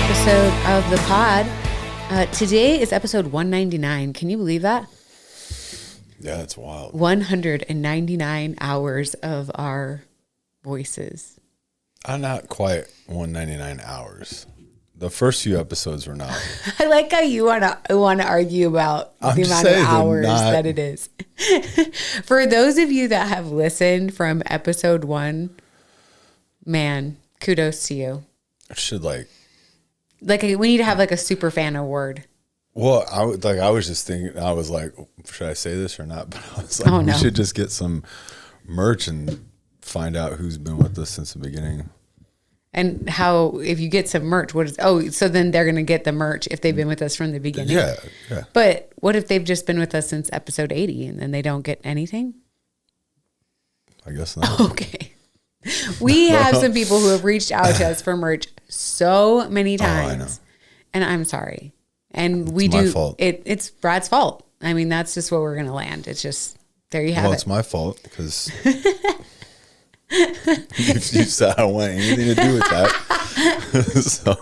episode of the pod. Today is episode 199. Can you believe that? Yeah, it's wild. 199 hours of our voices. I'm not quite 199 hours. The first few episodes were not. I like how you want to argue about the amount of hours that it is. For those of you that have listened from episode 1, man, kudos to you. I should we need to have like a super fan award. Well, I was just thinking. I was like, should I say this or not? But I was like, we should just get some merch and find out who's been with us since the beginning. And how, if you get some merch, so then they're going to get the merch if they've been with us from the beginning. Yeah. But what if they've just been with us since episode 80 and then they don't get anything? I guess not. Okay. We have some people who have reached out to us for merch so many times. I know. And I'm sorry. And it's my fault. It's Brad's fault. I mean, that's just where we're going to land. It's just, there you have it. Well, it's my fault because you said I don't want anything to do with that. So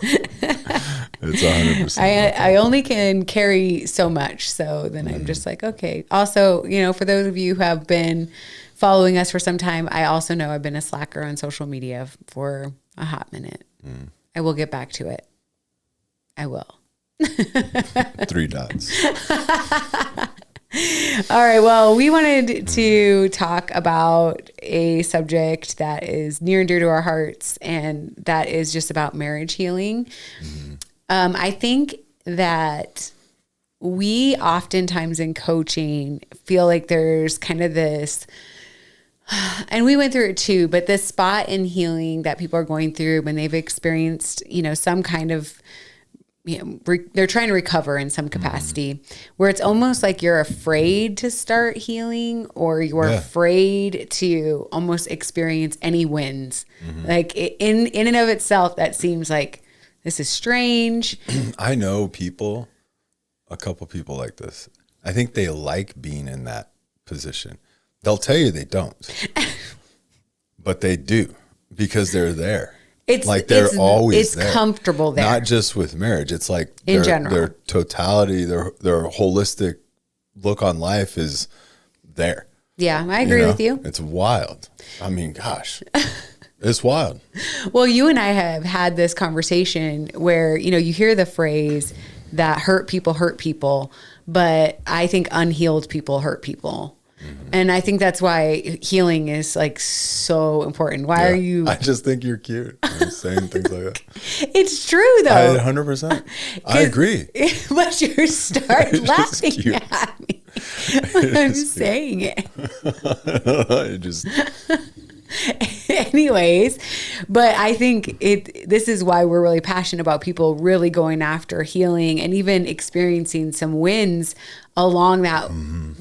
it's 100%. I only can carry so much. So then I'm just like, okay. Also, for those of you who have been following us for some time, I also know I've been a slacker on social media for a hot minute. I will get back to it. I will. 3 dots. All right. Well, we wanted to talk about a subject that is near and dear to our hearts, and that is just about marriage healing. I think that we oftentimes in coaching feel like there's kind of this, and we went through it too, but this spot in healing that people are going through when they've experienced, some kind of, they're trying to recover in some capacity, where it's almost like you're afraid to start healing, or you're afraid to almost experience any wins. Like in and of itself, that seems like this is strange. I know a couple people like this. I think they like being in that position. They'll tell you they don't, but they do because they're there. They're always there. It's comfortable there. Not just with marriage. It's like in general. Their totality, their holistic look on life is there. Yeah, I agree with you. It's wild. I mean, gosh, it's wild. Well, you and I have had this conversation where, you hear the phrase that hurt people, but I think unhealed people hurt people. And I think that's why healing is like so important. Why are you? I just think you're cute. I'm saying things like that. It's true though. 100%. I agree. But you start laughing at me when I'm saying it. It just. Anyways, but I think this is why we're really passionate about people really going after healing and even experiencing some wins along that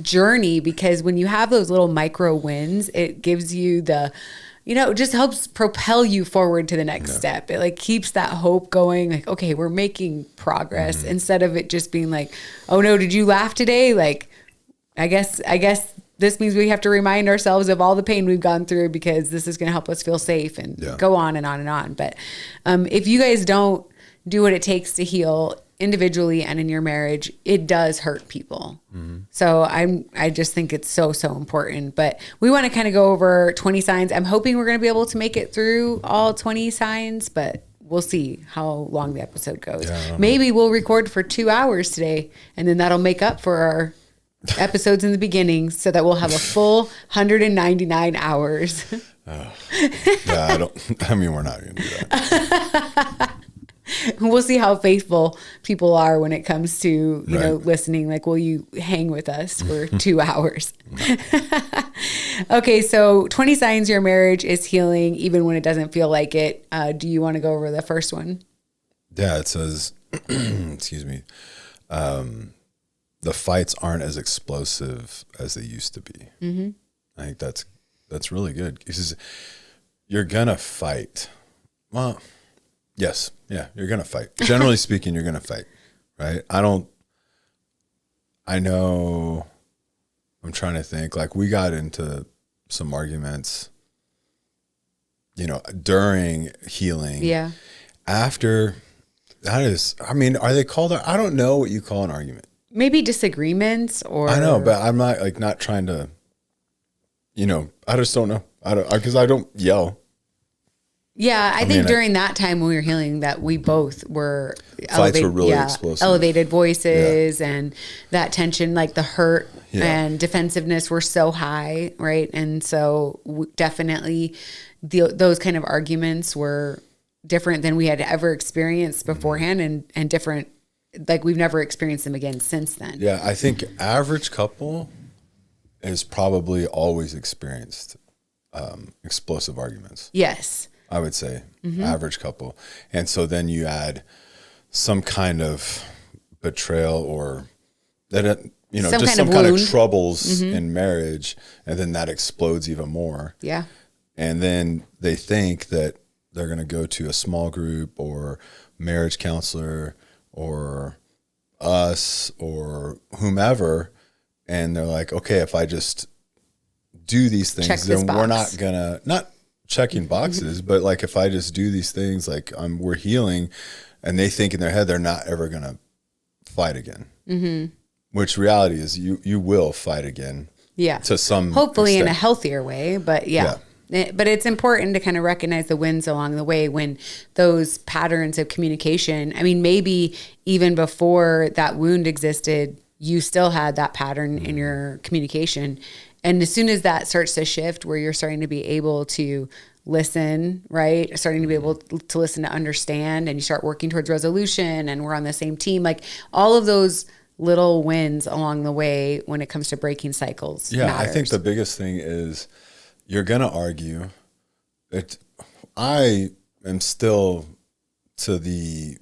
journey, because when you have those little micro wins, it gives you it just helps propel you forward to the next step. It keeps that hope going, like, okay, we're making progress, instead of it just being like, oh no, did you laugh today? Like, I guess this means we have to remind ourselves of all the pain we've gone through, because this is going to help us feel safe and go on and on and on. But if you guys don't do what it takes to heal individually and in your marriage, it does hurt people. So I just think it's so important. But we want to kind of go over 20 signs. I'm hoping we're going to be able to make it through all 20 signs, but we'll see how long the episode goes. Maybe we'll record for 2 hours today, and then that'll make up for our episodes in the beginning, so that we'll have a full 199 hours. We're not going to do that. We'll see how faithful people are when it comes to, listening. Like, will you hang with us for 2 hours? Okay. So 20 signs your marriage is healing, even when it doesn't feel like it. Do you want to go over the first one? Yeah, it says, excuse me. The fights aren't as explosive as they used to be. I think that's really good, because you're gonna fight. Well, yes, you're gonna fight. Generally speaking, you're gonna fight, right? I know. I'm trying to think. Like, we got into some arguments, during healing. Yeah. After, That is, I mean, are they called? I don't know what you call an argument. Maybe disagreements or. I know, but I'm not like not trying to, I just don't know. Because I don't yell. Yeah, I think during that time when we were healing that we both were fights were really explosive. Elevated voices and that tension, like the hurt and defensiveness were so high, right? And so definitely those kind of arguments were different than we had ever experienced beforehand and different, like we've never experienced them again since then. Yeah, I think average couple is probably always experienced explosive arguments. Yes. I would say average couple. And so then you add some kind of betrayal or that, some kind of troubles in marriage. And then that explodes even more. Yeah. And then they think that they're going to go to a small group or marriage counselor or us or whomever. And they're like, okay, if I just do these things, then we're not going to, not checking boxes, but like if I just do these things, like we're healing, and they think in their head they're not ever going to fight again. Which reality is you will fight again. Yeah. To some hopefully extent. In a healthier way, but yeah. But it's important to kind of recognize the wins along the way when those patterns of communication, I mean, maybe even before that wound existed, you still had that pattern in your communication. And as soon as that starts to shift where you're starting to be able to listen, right? Starting to be able to listen to understand, and you start working towards resolution and we're on the same team. Like all of those little wins along the way when it comes to breaking cycles. Yeah. matters. I think the biggest thing is you're going to argue. I am still to the,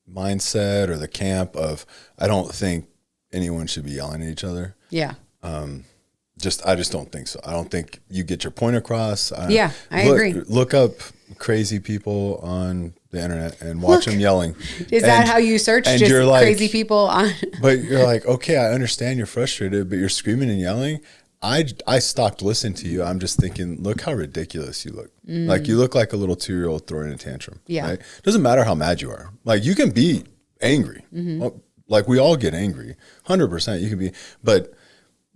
mindset or the camp of, I don't think anyone should be yelling at each other. Yeah. I just don't think so. I don't think you get your point across. I agree. Look up crazy people on the internet and watch them yelling. Is that how you search? Just crazy people on? But you're like, okay, I understand you're frustrated, but you're screaming and yelling. I stopped listening to you. I'm just thinking, look how ridiculous you look. Like you look like a little 2-year-old throwing a tantrum. Yeah. Right? Doesn't matter how mad you are. Like you can be angry. Like we all get angry. 100% you can be, but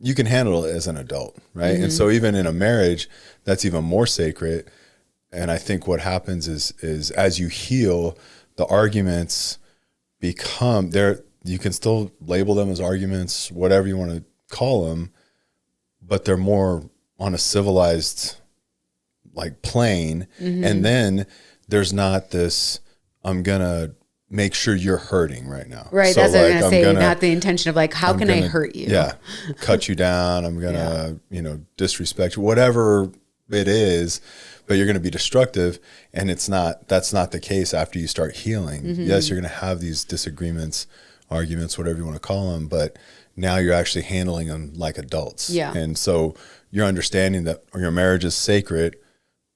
you can handle it as an adult, right? And so even in a marriage, that's even more sacred. And I think what happens is as you heal, the arguments become there. You can still label them as arguments, whatever you want to call them, but they're more on a civilized like plane. And then there's not this, I'm going to make sure you're hurting right now. Right. So that's what I was going to say. Not the intention of like, how can I hurt you? Yeah. Cut you down. I'm going to, disrespect you, whatever it is, but you're going to be destructive. And that's not the case after you start healing. Yes, you're going to have these disagreements, arguments, whatever you want to call them, but now you're actually handling them like adults. Yeah. And so you're understanding that your marriage is sacred.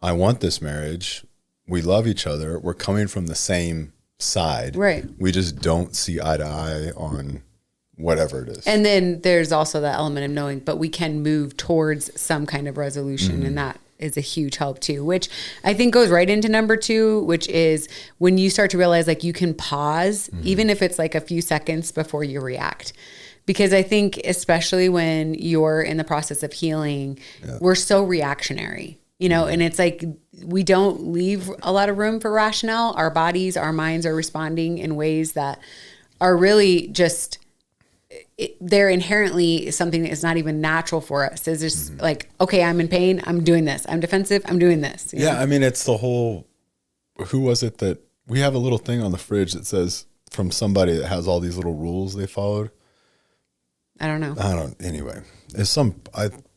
I want this marriage. We love each other. We're coming from the same side. Right. We just don't see eye to eye on whatever it is. And then there's also that element of knowing, but we can move towards some kind of resolution. And that is a huge help too, which I think goes right into number 2, which is when you start to realize like you can pause, even if it's like a few seconds before you react. Because I think especially when you're in the process of healing, we're so reactionary, and it's like we don't leave a lot of room for rationale. Our bodies, our minds are responding in ways that are really just, they're inherently something that is not even natural for us. It's just like, okay, I'm in pain, I'm doing this. I'm defensive, I'm doing this. Yeah, I mean, it's the whole, who was it that, we have a little thing on the fridge that says from somebody that has all these little rules they followed. I don't know. Anyway, yes, I know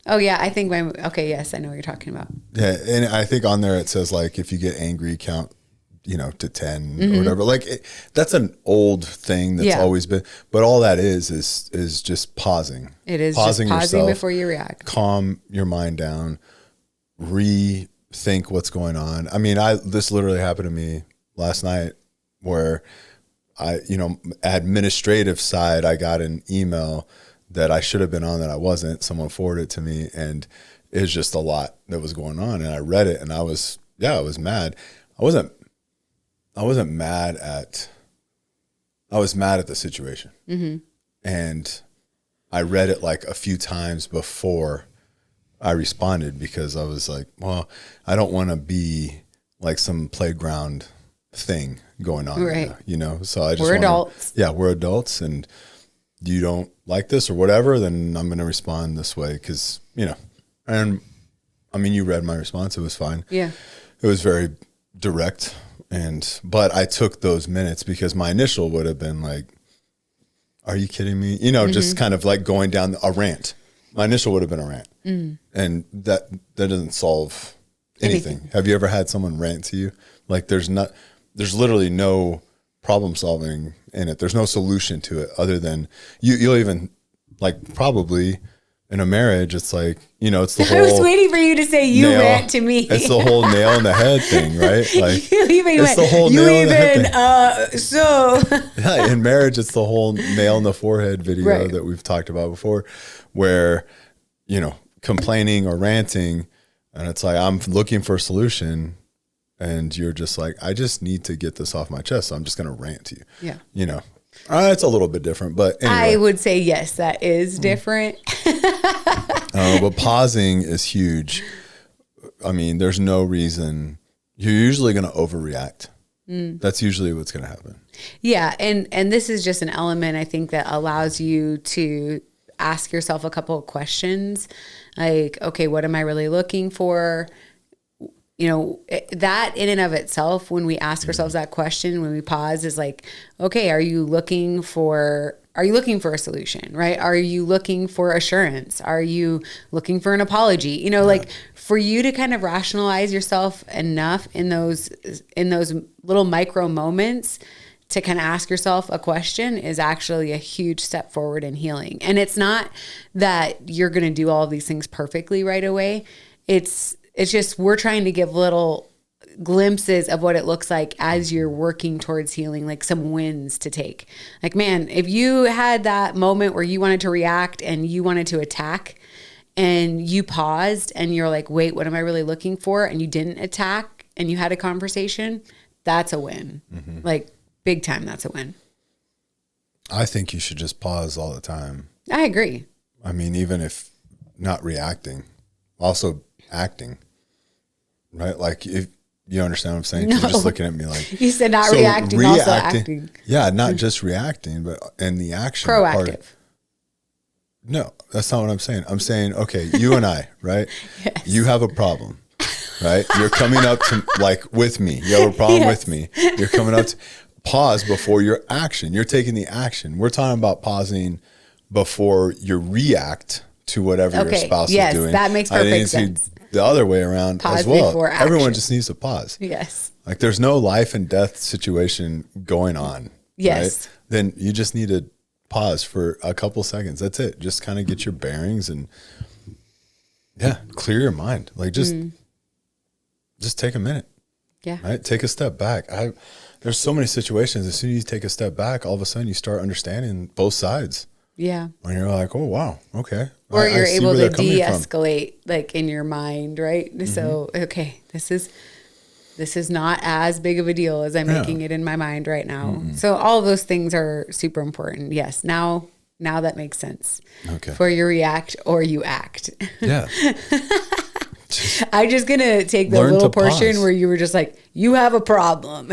what you're talking about. Yeah, and I think on there it says like if you get angry, count, to 10 or whatever. Like that's an old thing that's always been. But all that is just pausing. It is pausing yourself before you react. Calm your mind down. Rethink what's going on. I mean, this literally happened to me last night where administrative side, I got an email that I should have been on that I wasn't. Someone forwarded it to me, and it was just a lot that was going on. And I read it, and I was mad. I wasn't mad at, I was mad at the situation. Mm-hmm. And I read it like a few times before I responded, because I was like, well, I don't want to be like some playground thing going on right now, you know? So I just we're adults. Yeah, we're adults, and you don't like this or whatever, then I'm going to respond this way, because, you know, and I mean, you read my response. It was fine. Yeah. It was very direct. But I took those minutes, because my initial would have been like, are you kidding me? You know, just kind of like going down a rant. My initial would have been a rant. And that doesn't solve anything. Have you ever had someone rant to you? Like there's literally no problem solving in it. There's no solution to it other than you'll even like probably in a marriage, it's like, you know, it's the whole. I was waiting for you to say you rant to me. It's the whole nail in the head thing, right? Like it's the whole nail in the head thing. So yeah, in marriage, it's the whole nail in the forehead video that we've talked about before, where, you know, complaining or ranting, and it's like, I'm looking for a solution, and you're just like, I just need to get this off my chest, so I'm just going to rant to you. Yeah. You know, it's a little bit different, but anyway. I would say, yes, that is different. But pausing is huge. I mean, there's no reason. You're usually going to overreact. That's usually what's going to happen. Yeah. And this is just an element, I think, that allows you to ask yourself a couple of questions. Like, okay, what am I really looking for? You know, that in and of itself, when we ask ourselves that question, when we pause, is like, okay, are you looking for a solution, right? Are you looking for assurance? Are you looking for an apology? You know, like for you to kind of rationalize yourself enough in those little micro moments to kind of ask yourself a question is actually a huge step forward in healing. And it's not that you're going to do all of these things perfectly right away. It's just, we're trying to give little glimpses of what it looks like as you're working towards healing, like some wins to take. Like, man, if you had that moment where you wanted to react and you wanted to attack and you paused and you're like, wait, what am I really looking for? And you didn't attack and you had a conversation, that's a win. Like big time, that's a win. I think you should just pause all the time. I agree. I mean, even if not reacting, also acting. Right? Like, if you understand what I'm saying? No. You're just looking at me like. You said not reacting, also acting. Yeah, not just reacting, but in the action. Proactive. No, that's not what I'm saying. I'm saying, okay, you and I, right? Yes. You have a problem, right? You're coming up to, like, with me. You have a problem with me. You're coming up to, pause before your action. You're taking the action. We're talking about pausing before you react to whatever your spouse is doing. Yes, that makes perfect sense. The other way around pause as well. Everyone just needs to pause. Yes. Like there's no life and death situation going on. Yes. Right? Then you just need to pause for a couple seconds. That's it. Just kind of get your bearings and clear your mind. Like just take a minute. Yeah. Right. Take a step back. There's so many situations. As soon as you take a step back, all of a sudden you start understanding both sides. Yeah. And you're like, oh, wow. Okay. Or you're able to de-escalate like in your mind, right? So, okay, this is not as big of a deal as I'm making it in my mind right now. So all of those things are super important. Yes. Now that makes sense. Okay. For you react or you act. Yeah. I'm just going to take the little portion where you were just like, you have a problem.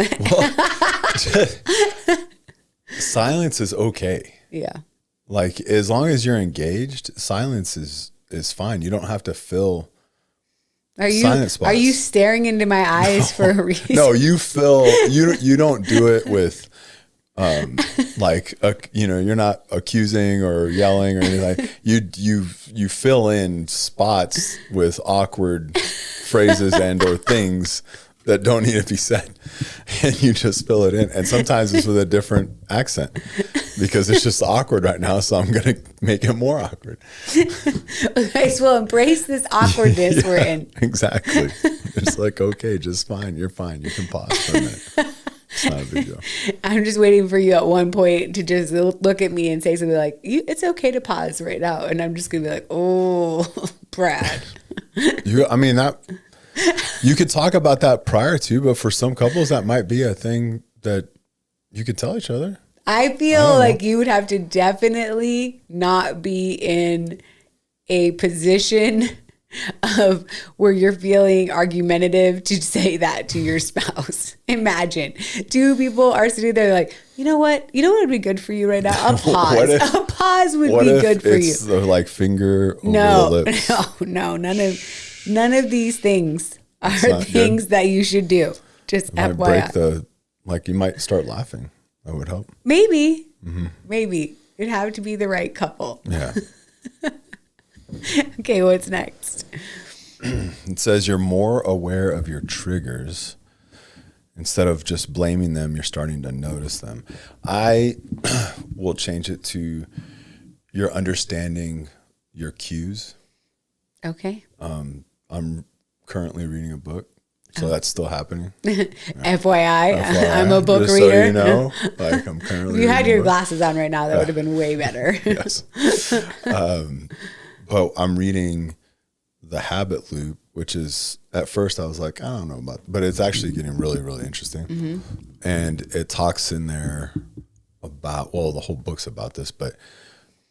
Silence is okay. Yeah. Like, as long as you're engaged, silence is fine. You don't have to fill silent spots. Are you staring into my eyes for a reason? No, you don't do it with, you're not accusing or yelling or anything. You fill in spots with awkward phrases and or things that don't need to be said, and you just fill it in. And sometimes it's with a different accent because it's just awkward right now. So I'm going to make it more awkward. Okay, so we'll embrace this awkwardness we're in. Exactly. It's like, okay, just fine. You're fine. You can pause for a minute. It's not a big deal. I'm just waiting for you at one point to just look at me and say something like, it's okay to pause right now. And I'm just going to be like, oh, Brad. You could talk about that prior to, but for some couples, that might be a thing that you could tell each other. I feel like you would have to definitely not be in a position of where you're feeling argumentative to say that to your spouse. Imagine 2 people are sitting there like, you know what would be good for you right now? A pause. A pause would be good for you. It's like finger over the lips. No, none of these things are things that you should do. Just might FYI. You might start laughing. That would help. Maybe it'd have to be the right couple. Yeah. Okay, what's next? It says you're more aware of your triggers. Instead of just blaming them, you're starting to notice them. I will change it to you're understanding your cues. Okay. I'm currently reading a book, so that's still happening. FYI, I'm a book just reader. So you know, like I'm currently. If you had your glasses on right now, that would have been way better. Yes. But I'm reading The Habit Loop, which is, at first I was like, I don't know about, but it's actually getting really, really interesting. Mm-hmm. And it talks in there about, well, the whole book's about this, but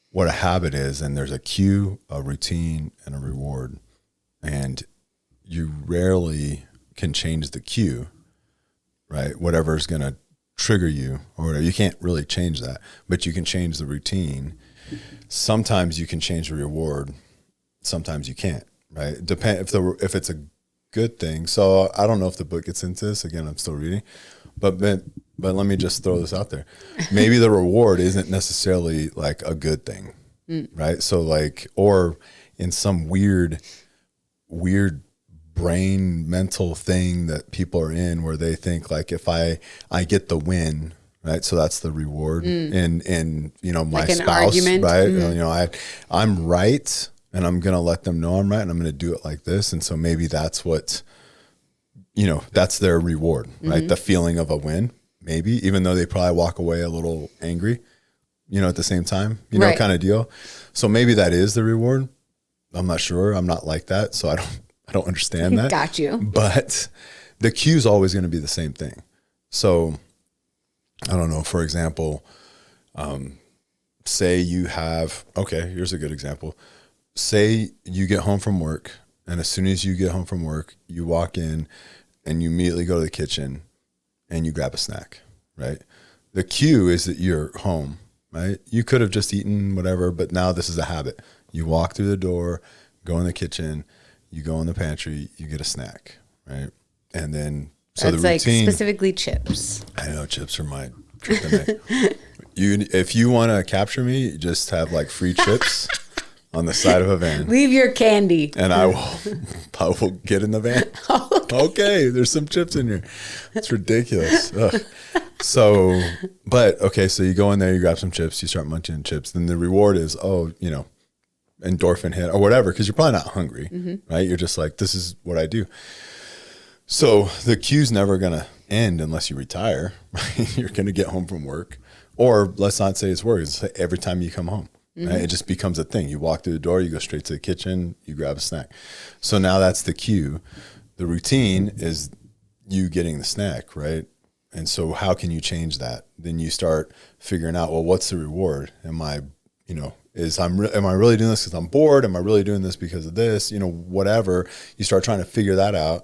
what a habit is. And there's a cue, a routine, and a reward. And you rarely can change the cue, right? Whatever's going to trigger you or whatever. You can't really change that, but you can change the routine. Sometimes you can change the reward. Sometimes you can't, right? If it's a good thing. So I don't know if the book gets into this. Again, I'm still reading, but let me just throw this out there. Maybe the reward isn't necessarily like a good thing, right? So like, or in some weird brain mental thing that people are in where they think like, if I get the win, right? So that's the reward in you know, my like spouse, argument. right? You know, I'm right and I'm going to let them know I'm right and I'm going to do it like this. And so maybe that's what, you know, that's their reward, right? The feeling of a win, maybe, even though they probably walk away a little angry, you know, at the same time, you know, kind of deal. So maybe that is the reward. I'm not sure. I'm not like that. So I don't understand that. Got you. But the cue is always going to be the same thing. So I don't know, for example, say you have, okay, here's a good example. Say you get home from work, and as soon as you get home from work, you walk in and you immediately go to the kitchen and you grab a snack, right? The cue is that you're home, right? You could have just eaten whatever, but now this is a habit. You walk through the door, go in the kitchen, you go in the pantry, you get a snack, right? And then, so that's the routine, like specifically chips. I know chips are my kryptonite. If you want to capture me, just have like free chips on the side of a van. Leave your candy. And I will get in the van. Okay, there's some chips in here. It's ridiculous. Ugh. So, but okay, so you go in there, you grab some chips, you start munching chips. Then the reward is, oh, you know, endorphin hit or whatever, because you're probably not hungry, right? You're just like, this is what I do. So the cue's never going to end unless you retire, right? You're going to get home from work, or let's not say it's work. It's every time you come home, right? It just becomes a thing. You walk through the door, you go straight to the kitchen, you grab a snack. So now that's the cue. The routine is you getting the snack, right? And so how can you change that? Then you start figuring out, well, what's the reward? Am I really doing this because I'm bored? Am I really doing this because of this? You know, whatever. You start trying to figure that out.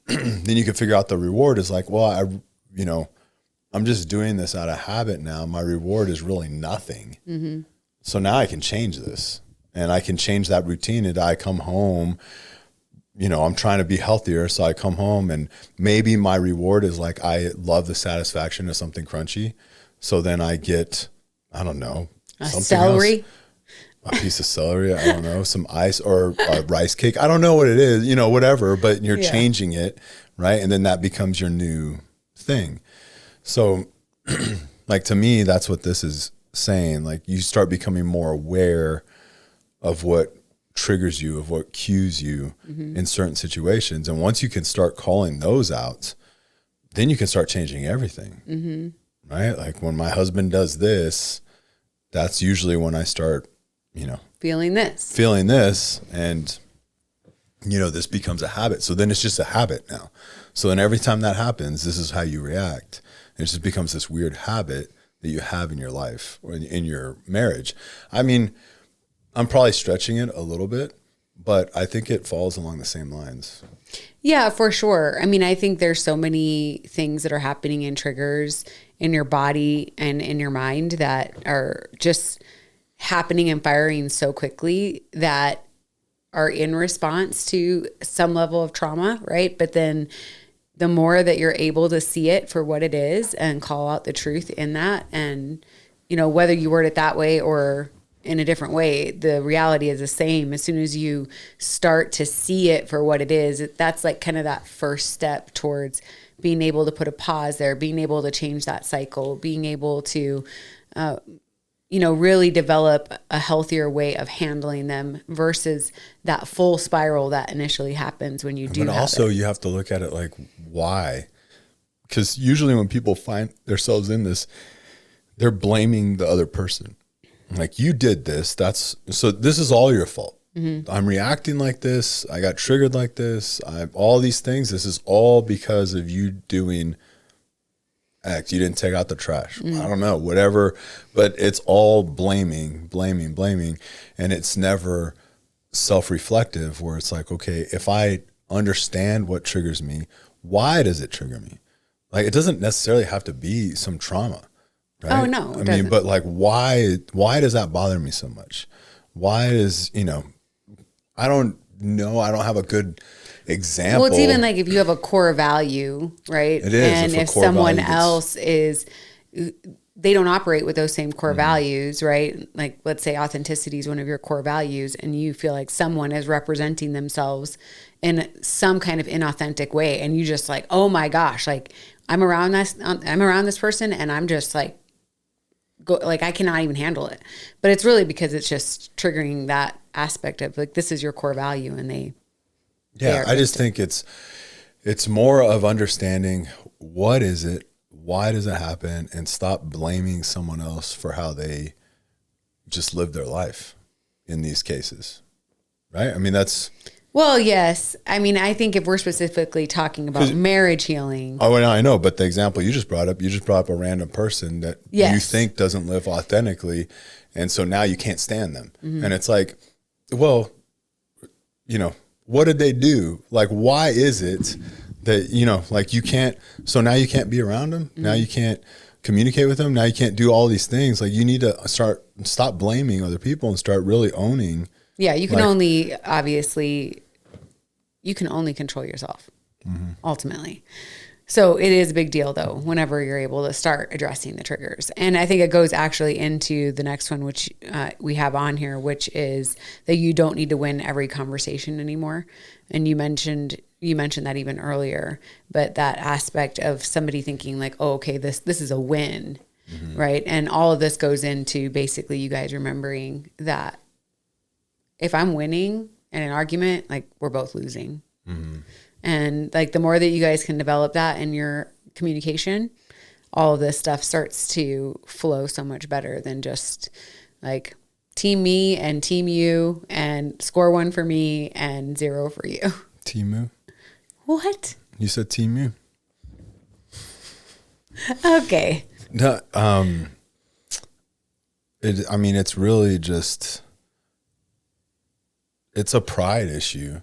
Then you can figure out the reward is like, well, I'm just doing this out of habit now. My reward is really nothing. So now I can change this, and I can change that routine. And I come home, you know, I'm trying to be healthier. So I come home and maybe my reward is like, I love the satisfaction of something crunchy. So then I get, I don't know, celery, a piece of celery, I don't know, some ice or a rice cake. I don't know what it is, you know, whatever, but you're changing it, right? And then that becomes your new thing. So like, to me, that's what this is saying. Like, you start becoming more aware of what triggers you, of what cues you in certain situations. And once you can start calling those out, then you can start changing everything, right? Like when my husband does this, that's usually when I start, you know, feeling this. And this becomes a habit. So then it's just a habit now. So then every time that happens, this is how you react. It just becomes this weird habit that you have in your life or in your marriage. I mean, I'm probably stretching it a little bit, but I think it falls along the same lines. Yeah, for sure. I mean, I think there's so many things that are happening in triggers in your body and in your mind that are just happening and firing so quickly that are in response to some level of trauma, right? But then the more that you're able to see it for what it is and call out the truth in that, and, whether you word it that way or in a different way, the reality is the same. As soon as you start to see it for what it is, that's like kind of that first step towards being able to put a pause there, being able to change that cycle, being able to, really develop a healthier way of handling them versus that full spiral that initially happens when you do. But also you have to look at it like, why? Because usually when people find themselves in this, they're blaming the other person. Like, you did this. So this is all your fault. Mm-hmm. I'm reacting like this. I got triggered like this. All these things. This is all because of you doing X. You didn't take out the trash. Mm-hmm. I don't know, whatever. But it's all blaming. And it's never self-reflective where it's like, okay, if I understand what triggers me, why does it trigger me? Like, it doesn't necessarily have to be some trauma. Right? Oh, no. I mean, but like, why does that bother me so much? Why is, I don't know. I don't have a good example. Well, it's even like if you have a core value, right? It is. And if someone else they don't operate with those same core values, right? Like, let's say authenticity is one of your core values, and you feel like someone is representing themselves in some kind of inauthentic way, and you just like, oh my gosh, like I'm around this person, and I'm just like, I cannot even handle it. But it's really because it's just triggering that aspect of like, this is your core value, and I just think it's more of understanding what is it, why does it happen, and stop blaming someone else for how they just live their life in these cases. Right? I mean, that's... Well, yes. I mean, I think if we're specifically talking about marriage healing. Oh, I know. But the example you just brought up a random person that you think doesn't live authentically. And so now you can't stand them. Mm-hmm. And it's like, well, what did they do? Like, why is it that, like you can't, so now you can't be around them. Mm-hmm. Now you can't communicate with them. Now you can't do all these things. Like, you need to stop blaming other people and start really owning. Yeah. You can only control yourself, ultimately. So it is a big deal, though, whenever you're able to start addressing the triggers. And I think it goes actually into the next one, which we have on here, which is that you don't need to win every conversation anymore. And you mentioned that even earlier, but that aspect of somebody thinking like, oh, okay, this is a win, right? And all of this goes into basically you guys remembering that if I'm winning in an argument, like, we're both losing. Mm-hmm. And like, the more that you guys can develop that in your communication, all of this stuff starts to flow so much better than just like team me and team you and score 1 for me and 0 for you. Team you? What? You said team you. Okay. No, it's really just, it's a pride issue,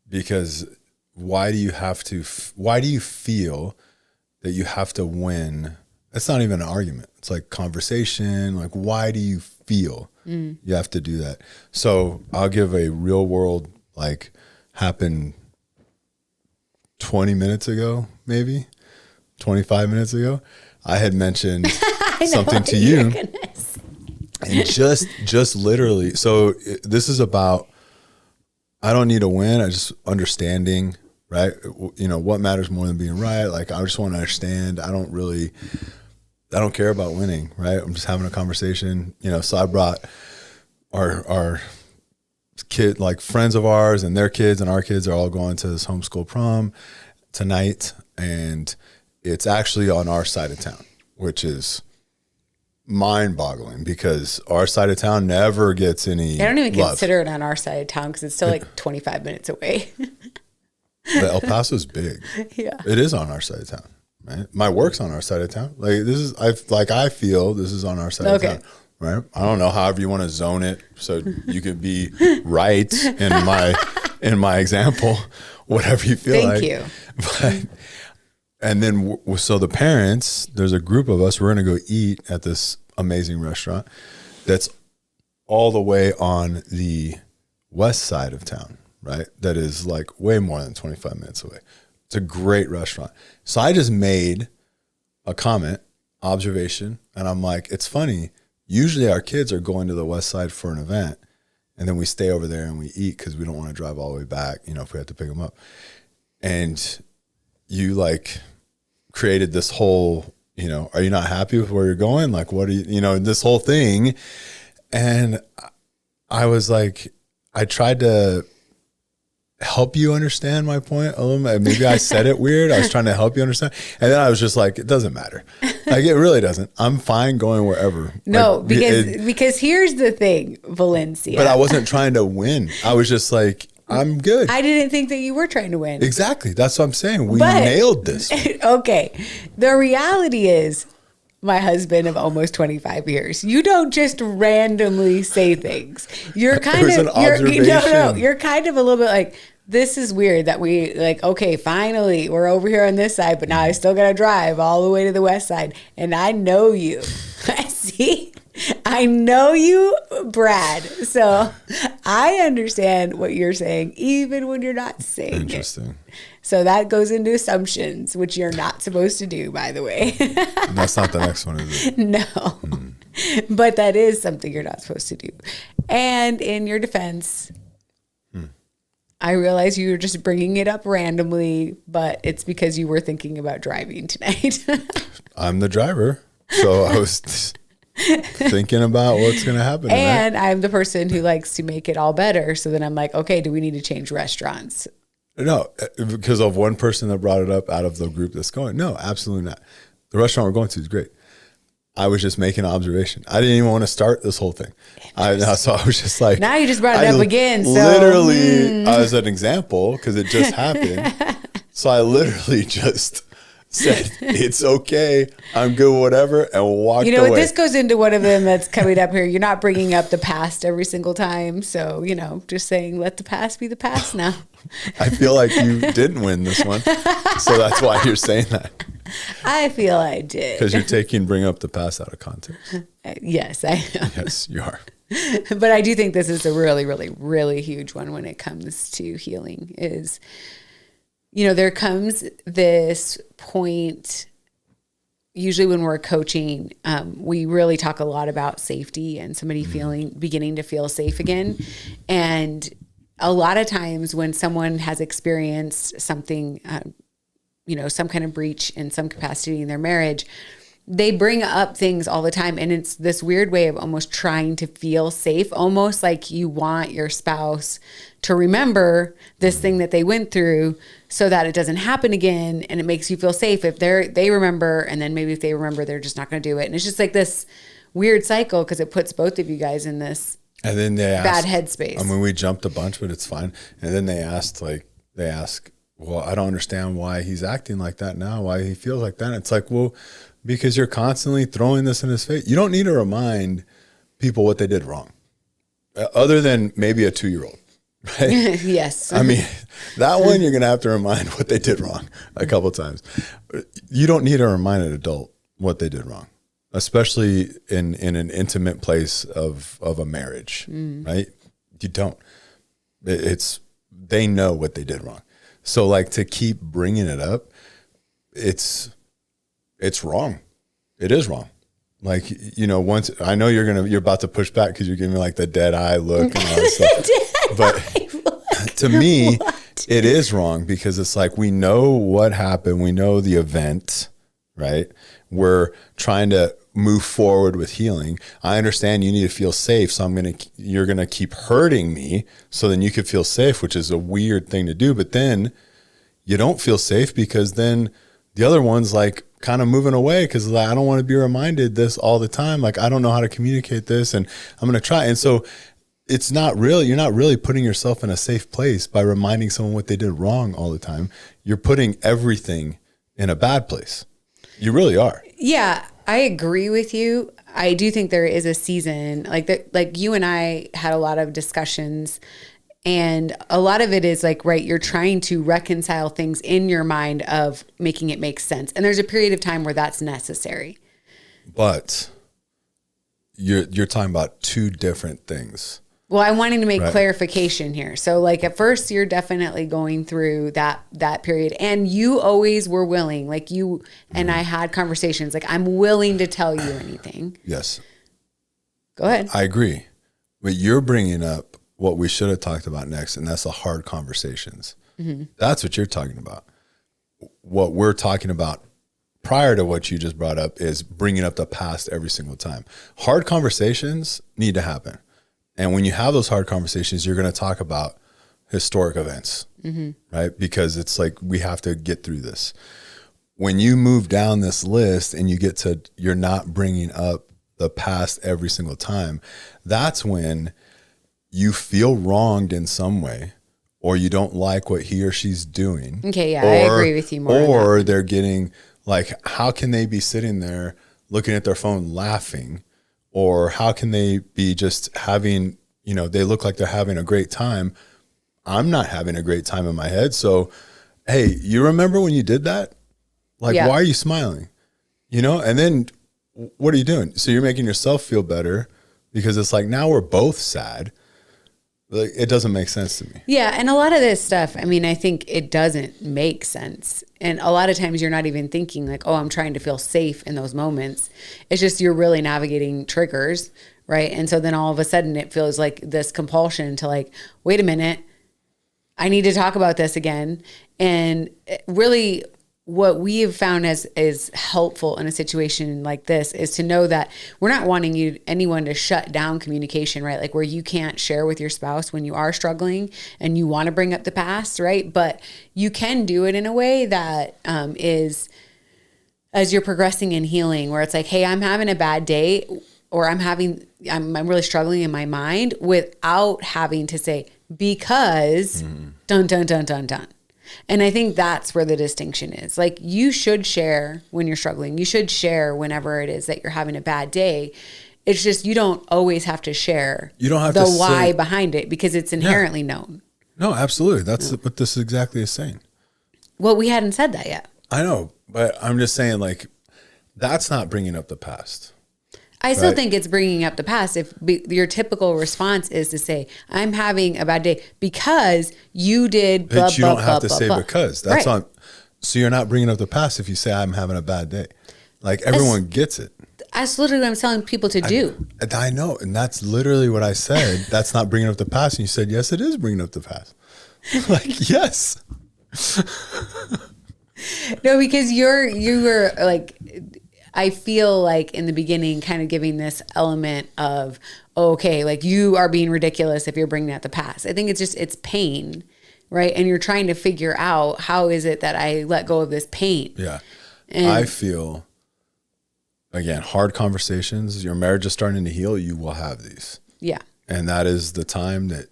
because why do you feel that you have to win? It's not even an argument. It's like conversation. Like, why do you feel you have to do that? So I'll give a real world, like, happened 20 minutes ago, maybe 25 minutes ago. I had mentioned something to you. And just literally, so this is about, I don't need a win. I just understanding, right? What matters more than being right? Like, I just want to understand. I don't care about winning, right? I'm just having a conversation, so I brought our kid, like friends of ours and their kids and our kids are all going to this homeschool prom tonight. And it's actually on our side of town, which is mind boggling because our side of town never gets any I don't even love. consider it on our side of town because it's still like 25 minutes away. The El Paso's big. Yeah. It is on our side of town, right? My work's on our side of town. I feel this is on our side of town, right? I don't know, however you want to zone it so you could be right in my example, whatever you feel like. Thank you. But, and then, so the parents, there's a group of us, we're going to go eat at this amazing restaurant that's all the way on the west side of town, right? That is like way more than 25 minutes away. It's a great restaurant. So I just made a comment, observation, and I'm like, it's funny. Usually our kids are going to the west side for an event, and then we stay over there and we eat because we don't want to drive all the way back, if we have to pick them up. And you like created this whole, are you not happy with where you're going? Like, what are you, this whole thing. And I was like, I tried to help you understand my point a little bit. Maybe I said it weird. I was trying to help you understand. And then I was just like, it doesn't matter. Like, it really doesn't. I'm fine going wherever. No, like, because here's the thing, Valencia. But I wasn't trying to win. I was just like, I'm good. I didn't think that you were trying to win. Exactly. That's what I'm saying. We nailed this. Okay. The reality is, my husband of almost 25 years, you don't just randomly say things. You're kind of, you're kind of a little bit like, this is weird that we like, okay, finally we're over here on this side, but now I still got to drive all the way to the west side. And I know you. See? I know you, Brad. So I understand what you're saying, even when you're not saying Interesting. it. So that goes into assumptions, which you're not supposed to do, by the way. That's not the next one, is it? No. But that is something you're not supposed to do. And in your defense, I realize you were just bringing it up randomly, but it's because you were thinking about driving tonight. I'm the driver. So I was thinking about what's going to happen tonight. And I'm the person who likes to make it all better. So then I'm like, okay, do we need to change restaurants? No, because of one person that brought it up out of the group that's going. No, absolutely not. The restaurant we're going to is great. I was just making an observation. I didn't even want to start this whole thing. So I was just like. Now you just brought it up again. So. Literally, as an example, because it just happened. So I literally just said, it's okay. I'm good, whatever, and walked away. This goes into one of them that's coming up here. You're not bringing up the past every single time. So, just saying, let the past be the past now. I feel like you didn't win this one. So that's why you're saying that. I feel I did. Because you're bring up the past out of context. Yes, I am. Yes, you are. But I do think this is a really, really, really huge one when it comes to healing is, there comes this point, usually when we're coaching, we really talk a lot about safety and somebody beginning to feel safe again. And a lot of times when someone has experienced something, some kind of breach in some capacity in their marriage, they bring up things all the time. And it's this weird way of almost trying to feel safe, almost like you want your spouse to remember this thing that they went through so that it doesn't happen again. And it makes you feel safe if they remember. And then maybe if they remember, they're just not going to do it. And it's just like this weird cycle because it puts both of you guys in this and then they bad headspace. I mean, we jumped a bunch, but it's fine. And then they ask, well, I don't understand why he's acting like that now, why he feels like that. And it's like, well, because you're constantly throwing this in his face. You don't need to remind people what they did wrong, other than maybe a 2-year-old, right? Yes. I mean, that one you're going to have to remind what they did wrong a couple of times. You don't need to remind an adult what they did wrong, especially in an intimate place of a marriage, right? You don't. They know what they did wrong. So like to keep bringing it up, it's wrong. It is wrong. Like, once I know you're about to push back because you're giving me like the dead eye look and all that stuff. But to me, it is wrong because it's like, we know what happened. We know the event, right? We're trying to move forward with healing. I understand you need to feel safe. So you're going to keep hurting me so then you could feel safe, which is a weird thing to do. But then you don't feel safe because then the other one's like kind of moving away because like, I don't want to be reminded this all the time. Like, I don't know how to communicate this, and I'm going to try. And so it's not really, you're not really putting yourself in a safe place by reminding someone what they did wrong all the time. You're putting everything in a bad place. You really are. Yeah, I agree with you. I do think there is a season like you and I had a lot of discussions, and a lot of it is like, right, you're trying to reconcile things in your mind of making it make sense. And there's a period of time where that's necessary. But you're talking about two different things. Well, I'm wanting to make clarification here. So like at first you're definitely going through that period, and you always were willing, like you and I had conversations, like I'm willing to tell you anything. Yes. Go ahead. I agree. But you're bringing up what we should have talked about next, and that's the hard conversations. Mm-hmm. That's what you're talking about. What we're talking about prior to what you just brought up is bringing up the past every single time. Hard conversations need to happen. And when you have those hard conversations, you're going to talk about historic events, right? Because it's like, we have to get through this. When you move down this list and you get to, you're not bringing up the past every single time, that's when you feel wronged in some way, or you don't like what he or she's doing. Okay, yeah, I agree with you more. Or they're getting like, how can they be sitting there looking at their phone laughing? Or how can they be just having, they look like they're having a great time. I'm not having a great time in my head. So, hey, you remember when you did that? Like, why are you smiling? And then what are you doing? So you're making yourself feel better because it's like, now we're both sad. Like, it doesn't make sense to me. Yeah. And a lot of this stuff, I mean, I think it doesn't make sense. And a lot of times you're not even thinking like, oh, I'm trying to feel safe in those moments. It's just, you're really navigating triggers. Right. And so then all of a sudden it feels like this compulsion to like, wait a minute, I need to talk about this again. And really what we have found is helpful in a situation like this is to know that we're not wanting anyone to shut down communication, right? Like where you can't share with your spouse when you are struggling and you want to bring up the past, right? But you can do it in a way that is, as you're progressing in healing, where it's like, hey, I'm having a bad day, or I'm really struggling in my mind, without having to say, because dun, dun, dun, dun, dun. And I think that's where the distinction is. Like, you should share when you're struggling. You should share whenever it is that you're having a bad day. It's just, you don't always have to share the why behind it, because it's inherently known. No, absolutely. That's what this exactly is saying. Well, we hadn't said that yet. I know, but I'm just saying, like, that's not bringing up the past. I still think it's bringing up the past. If your typical response is to say, I'm having a bad day because you did blah, blah, blah, blah, blah. You don't have to say because. That's on. So you're not bringing up the past if you say, I'm having a bad day. Like, everyone gets it. That's literally what I'm telling people to do. I know. And that's literally what I said. That's not bringing up the past. And you said, yes, it is bringing up the past. Like, yes. No, because you were like, I feel like in the beginning kind of giving this element of, okay, like you are being ridiculous if you're bringing out the past. I think it's pain, right? And you're trying to figure out, how is it that I let go of this pain? Yeah. And I feel, again, hard conversations, your marriage is starting to heal, you will have these. Yeah. And that is the time that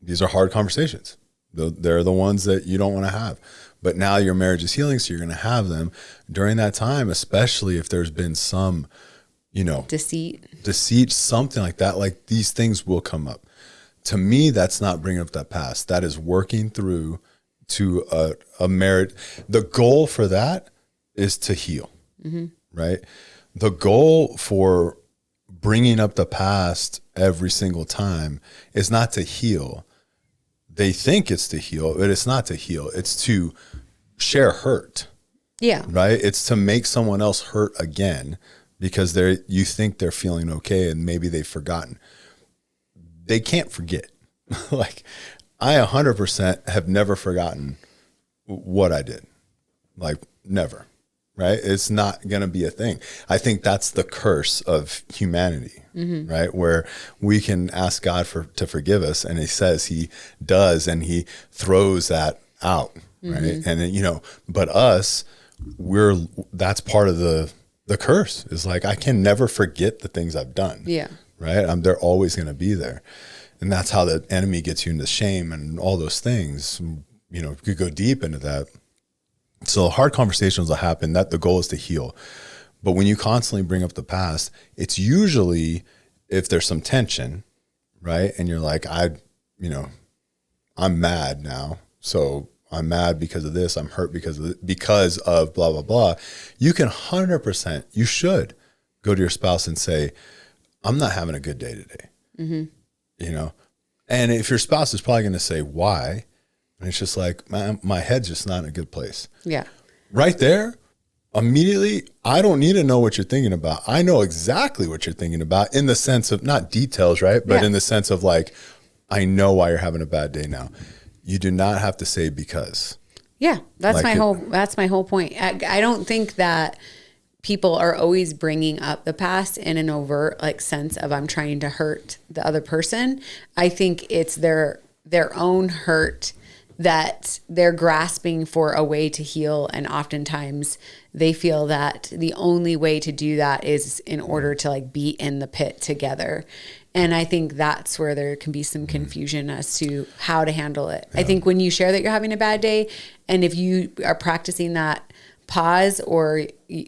these are hard conversations. They're the ones that you don't want to have. But now your marriage is healing, so you're going to have them during that time, especially if there's been some, deceit, something like that. Like, these things will come up. To me, that's not bringing up that past. That is working through to a marriage. The goal for that is to heal, right? The goal for bringing up the past every single time is not to heal. They think it's to heal, but it's not to heal. It's to share hurt. Yeah. Right? It's to make someone else hurt again because you think they're feeling okay and maybe they've forgotten. They can't forget. Like, I 100% have never forgotten what I did. Like, never. Right? It's not going to be a thing. I think that's the curse of humanity, right? Where we can ask God to forgive us, and he says he does, and he throws that out, right? And then, but us, that's part of the curse, is like, I can never forget the things I've done. Yeah. Right. They're always going to be there. And that's how the enemy gets you into shame and all those things. You know, you could go deep into that. So hard conversations will happen. That the goal is to heal. But when you constantly bring up the past, it's usually if there's some tension, right? And you're like, I'm mad now. So I'm mad because of this. I'm hurt because of blah, blah, blah. You can 100%, you should go to your spouse and say, I'm not having a good day today. Mm-hmm. You know? And if your spouse is probably going to say, why? And it's just like, my head's just not in a good place. Yeah. Right there, immediately, I don't need to know what you're thinking about. I know exactly what you're thinking about, in the sense of not details, right? But in the sense of like, I know why you're having a bad day now. You do not have to say because. Yeah, that's like that's my whole point. I don't think that people are always bringing up the past in an overt like sense of I'm trying to hurt the other person. I think it's their own hurt that they're grasping for a way to heal. And oftentimes they feel that the only way to do that is in order to like be in the pit together. And I think that's where there can be some confusion as to how to handle it. Yeah. I think when you share that you're having a bad day, and if you are practicing that pause or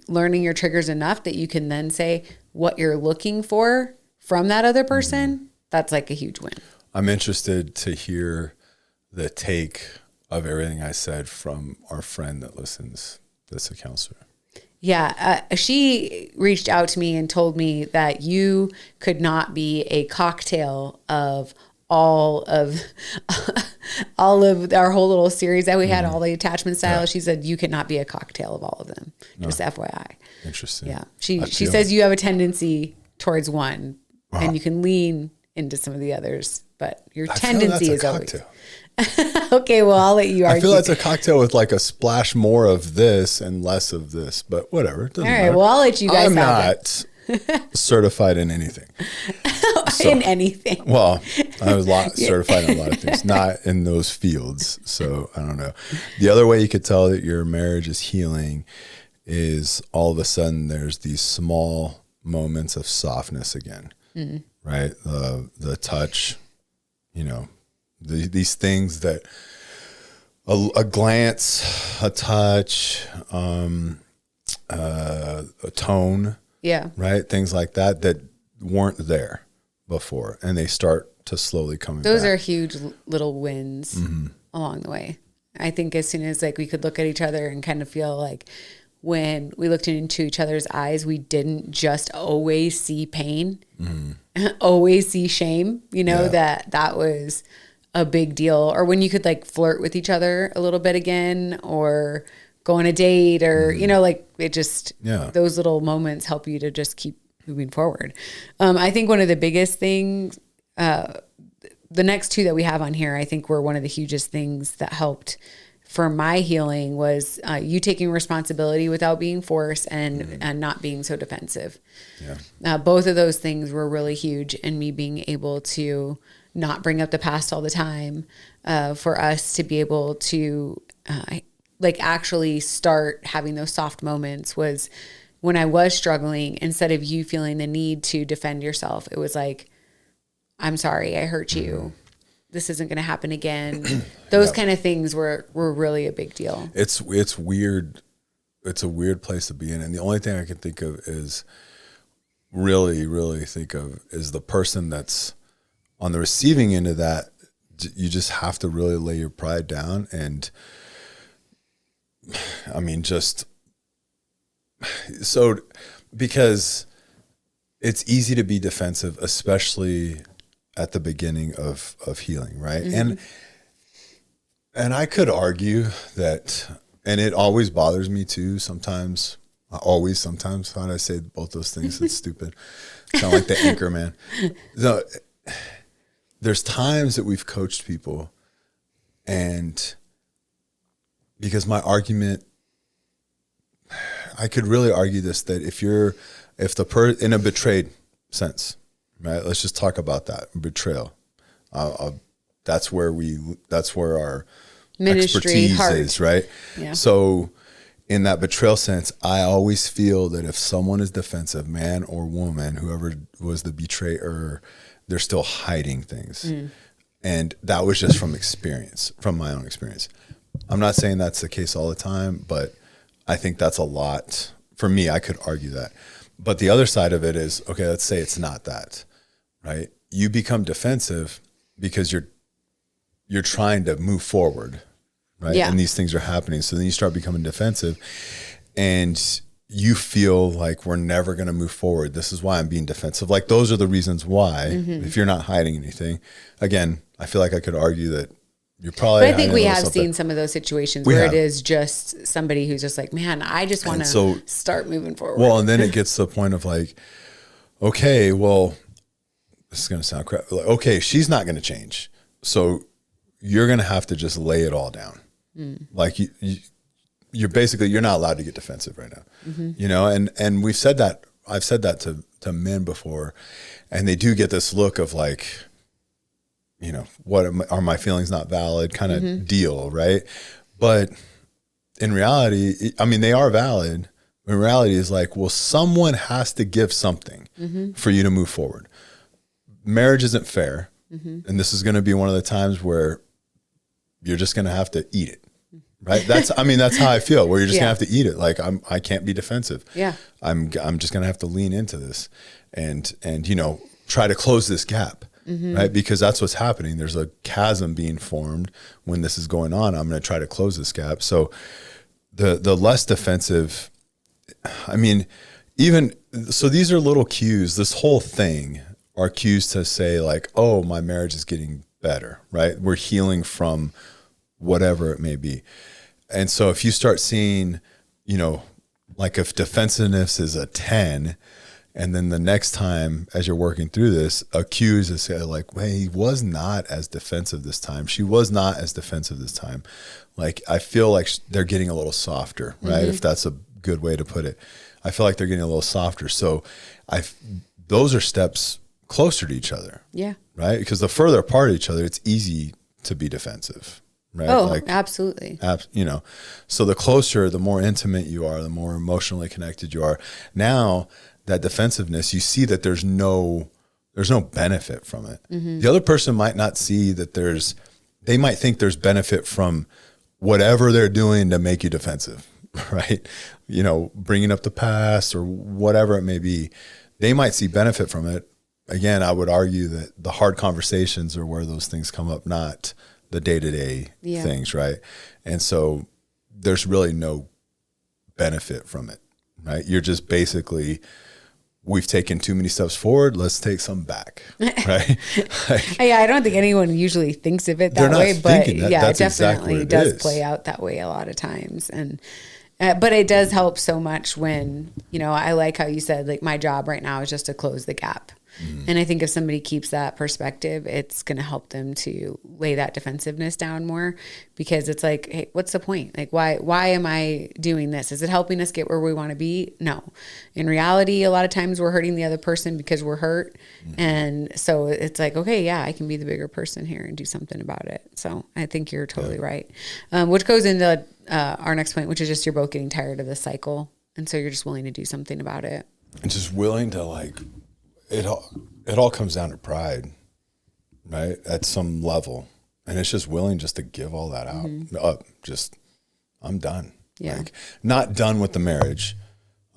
learning your triggers enough that you can then say what you're looking for from that other person, that's like a huge win. I'm interested to hear the take of everything I said from our friend that listens, that's a counselor. Yeah. She reached out to me and told me that you could not be a cocktail of all of our whole little series that we had, all the attachment styles. Yeah. She said you could not be a cocktail of all of them. Just FYI. Interesting. Yeah. She says you have a tendency towards one and you can lean into some of the others, but your tendency is always. Okay, well, I'll let you argue. I feel that's a cocktail with like a splash more of this and less of this, but whatever. It doesn't matter. Well, I'll let you guys I'm not certified in anything. In anything. Well, I was certified in a lot of things, not in those fields. So I don't know. The other way you could tell that your marriage is healing is all of a sudden there's these small moments of softness again, right? The touch, these things that a glance, a touch, a tone, right? Things like that weren't there before, and they start to slowly come back. Those are huge little wins along the way. I think as soon as like we could look at each other and kind of feel like when we looked into each other's eyes, we didn't just always see pain, always see shame, that was a big deal. Or when you could like flirt with each other a little bit again, or go on a date, or, like it just, those little moments help you to just keep moving forward. I think one of the biggest things, the next two that we have on here, I think were one of the hugest things that helped for my healing was you taking responsibility without being forced and not being so defensive. Yeah. Both of those things were really huge in me being able to not bring up the past all the time, for us to be able to actually start having those soft moments was when I was struggling. Instead of you feeling the need to defend yourself, it was like, I'm sorry, I hurt you. This isn't going to happen again. Those kind of things were really a big deal. It's weird. It's a weird place to be in. And the only thing I can think of is really, really think of is the person that's on the receiving end of that. You just have to really lay your pride down. And I mean, because it's easy to be defensive, especially at the beginning of healing, right? And I could argue that, and it always bothers me too sometimes. Sometimes. How do I say both those things? It's stupid. Sound like the anchor man. So, there's times that we've coached people, and because my argument, I could really argue this, that in a betrayed sense, right? Let's just talk about that betrayal. That's where our ministry expertise heart is, right? Yeah. So in that betrayal sense, I always feel that if someone is defensive, man or woman, whoever was the betrayer, they're still hiding things. And that was just from experience, from my own experience. I'm not saying that's the case all the time, but I think that's a lot. For me, I could argue that. But the other side of it is, okay, let's say it's not that, right? You become defensive because you're trying to move forward, right? Yeah. And these things are happening. So then you start becoming defensive and you feel like we're never going to move forward. This is why I'm being defensive. Like those are the reasons why, if you're not hiding anything. Again, I feel like I could argue that you're probably. But I think we have seen some of those situations where it is just somebody who's just like, man, I just want to start moving forward. Well, and then it gets to the point of like, okay, well, this is going to sound crap. Like, okay, she's not going to change. So you're going to have to just lay it all down. Like you're basically, you're not allowed to get defensive right now, you know? And we've said that, I've said that to men before, and they do get this look of like, you know, are my feelings not valid kind of deal. Right. But in reality, I mean, they are valid. In reality is like, well, someone has to give something for you to move forward. Marriage isn't fair. And this is going to be one of the times where you're just going to have to eat it. Right. That's how I feel, where you're just gonna have to eat it. Like I can't be defensive. Yeah. I'm just going to have to lean into this and, you know, try to close this gap. Right. Because that's what's happening. There's a chasm being formed when this is going on. I'm going to try to close this gap. So the less defensive, I mean, so these are little cues. This whole thing are cues to say like, oh, my marriage is getting better, right? We're healing from whatever it may be. And so if you start seeing, you know, like if defensiveness is a 10, and then the next time as you're working through this, a cue is to say like, well, he was not as defensive this time. She was not as defensive this time. Like, I feel like they're getting a little softer, right? If that's a good way to put it. I feel like they're getting a little softer. So those are steps closer to each other. Yeah. Right? Because the further apart each other, it's easy to be defensive. Right? Oh, like, absolutely. You know, so the closer, the more intimate you are, the more emotionally connected you are. Now, that defensiveness, you see that there's no benefit from it. The other person might not see that they might think there's benefit from whatever they're doing to make you defensive, right? You know, bringing up the past or whatever it may be. They might see benefit from it. Again, I would argue that the hard conversations are where those things come up, not the day-to-day things, right? And so there's really no benefit from it, right? You're just basically, we've taken too many steps forward, let's take some back, right? Like, I don't think anyone usually thinks of it that way, but it definitely exactly does play out that way a lot of times. And but it does help so much when, you know, I like how you said, like, my job right now is just to close the gap. And I think if somebody keeps that perspective, it's going to help them to lay that defensiveness down more, because it's like, hey, what's the point? Like, why am I doing this? Is it helping us get where we want to be? No. In reality, a lot of times we're hurting the other person because we're hurt. And so it's like, okay, yeah, I can be the bigger person here and do something about it. So I think you're totally right. Which goes into our next point, which is just you're both getting tired of this cycle. And so you're just willing to do something about it. And just willing to, like, it all comes down to pride, right? At some level. And it's just willing just to give all that out. I'm done. Yeah. Like, not done with the marriage.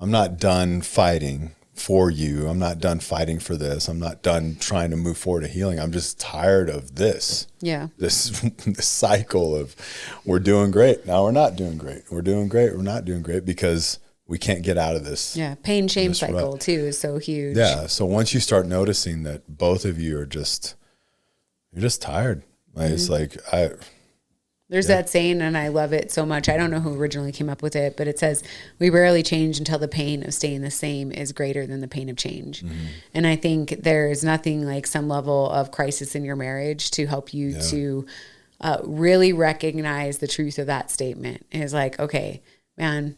I'm not done fighting for you. I'm not done fighting for this. I'm not done trying to move forward to healing. I'm just tired of this. Yeah. This cycle of, we're doing great. Now we're not doing great. We're doing great. We're not doing great because we can't get out of this. Yeah. Pain, shame cycle too is so huge. Yeah. So once you start noticing that both of you are you're just tired. Like, it's like, there's that saying, and I love it so much. I don't know who originally came up with it, but it says, we rarely change until the pain of staying the same is greater than the pain of change. And I think there's nothing like some level of crisis in your marriage to help you to really recognize the truth of that statement. It's like, okay, man,